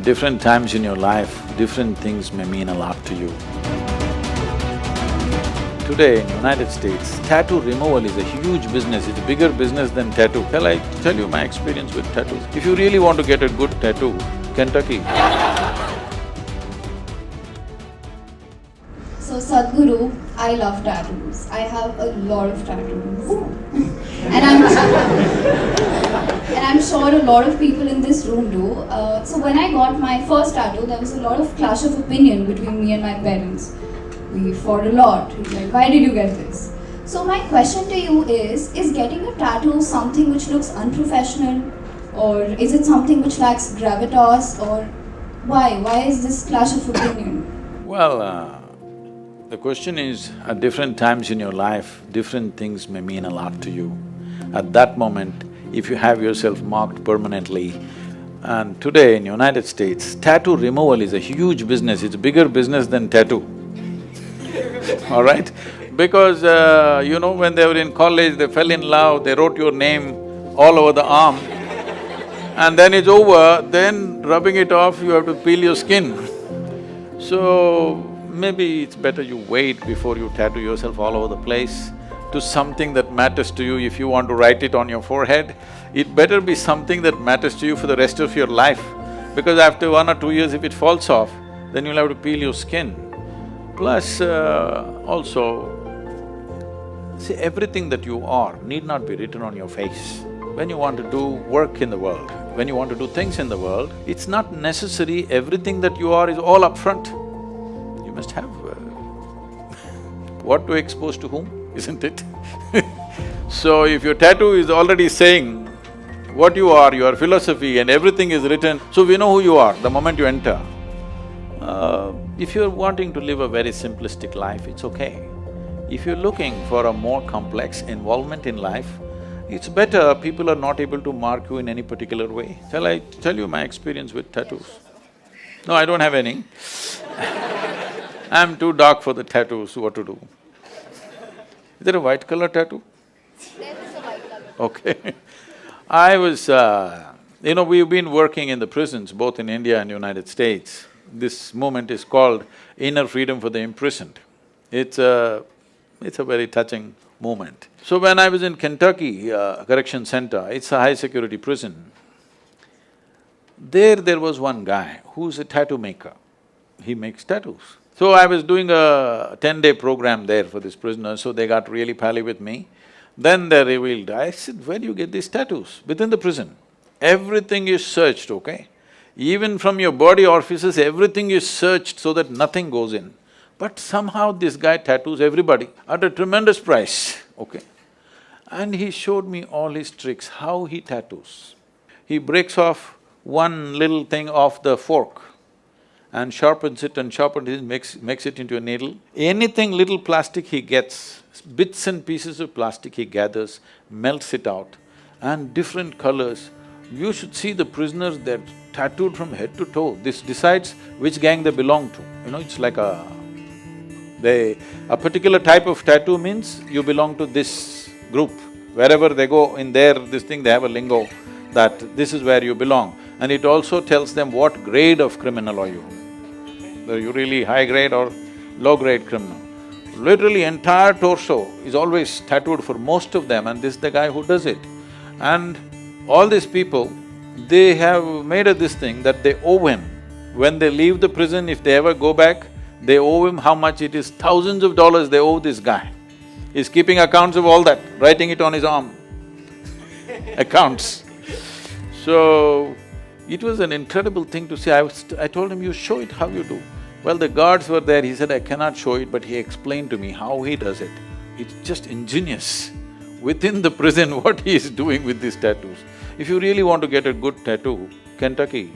At different times in your life, different things may mean a lot to you. Today in United States, tattoo removal is a huge business, it's a bigger business than tattoo. Shall I tell you my experience with tattoos? If you really want to get a good tattoo, Kentucky. So Sadhguru, I love tattoos. I have a lot of tattoos. and I'm sure a lot of people in this room do. So when I got my first tattoo, there was a lot of clash of opinion between me and my parents. We fought a lot. He's like, why did you get this? So my question to you is getting a tattoo something which looks unprofessional? Or is it something which lacks gravitas? Or why? Why is this clash of opinion? Well, the question is, at different times in your life, different things may mean a lot to you. At that moment, if you have yourself marked permanently, and today in United States, tattoo removal is a huge business, it's a bigger business than tattoo. All right? Because, when they were in college, they fell in love, they wrote your name all over the arm, and then it's over, then rubbing it off, you have to peel your skin. So, maybe it's better you wait before you tattoo yourself all over the place to something that matters to you. If you want to write it on your forehead, it better be something that matters to you for the rest of your life. Because after 1 or 2 years, if it falls off, then you'll have to peel your skin. Plus, also, see, everything that you are need not be written on your face. When you want to do work in the world, when you want to do things in the world, it's not necessary everything that you are is all up front. You must have what to expose to whom, isn't it? So if your tattoo is already saying what you are, your philosophy and everything is written, so we know who you are the moment you enter. If you're wanting to live a very simplistic life, it's okay. If you're looking for a more complex involvement in life, it's better people are not able to mark you in any particular way. Shall I tell you my experience with tattoos? No, I don't have any. I'm too dark for the tattoos, what to do? Is there a white color tattoo? There is a white color. Okay. I was… we've been working in the prisons, both in India and United States. This movement is called Inner Freedom for the Imprisoned. It's a very touching movement. So when I was in Kentucky Correction Center, it's a high-security prison. There was one guy who's a tattoo maker. He makes tattoos. So I was doing a 10-day program there for these prisoners, so they got really pally with me. Then they revealed, I said, where do you get these tattoos? Within the prison. Everything is searched, okay? Even from your body orifices, everything is searched so that nothing goes in. But somehow this guy tattoos everybody at a tremendous price, okay? And he showed me all his tricks, how he tattoos. He breaks off one little thing off the fork and sharpens it, makes it into a needle. Anything little plastic he gets, bits and pieces of plastic he gathers, melts it out, and different colors. You should see the prisoners, they're tattooed from head to toe. This decides which gang they belong to. It's like a particular type of tattoo means you belong to this group. Wherever they go in their this thing, they have a lingo that this is where you belong. And it also tells them what grade of criminal are you. Are you really high grade or low grade criminal? Literally entire torso is always tattooed for most of them, and this is the guy who does it. And all these people, they have made this thing that they owe him. When they leave the prison, if they ever go back, they owe him how much it is, thousands of dollars they owe this guy. He's keeping accounts of all that, writing it on his arm. Accounts. So, it was an incredible thing to see. I told him, you show it how you do. Well, the guards were there, he said, I cannot show it, but he explained to me how he does it. It's just ingenious. Within the prison, what he is doing with these tattoos. If you really want to get a good tattoo, Kentucky,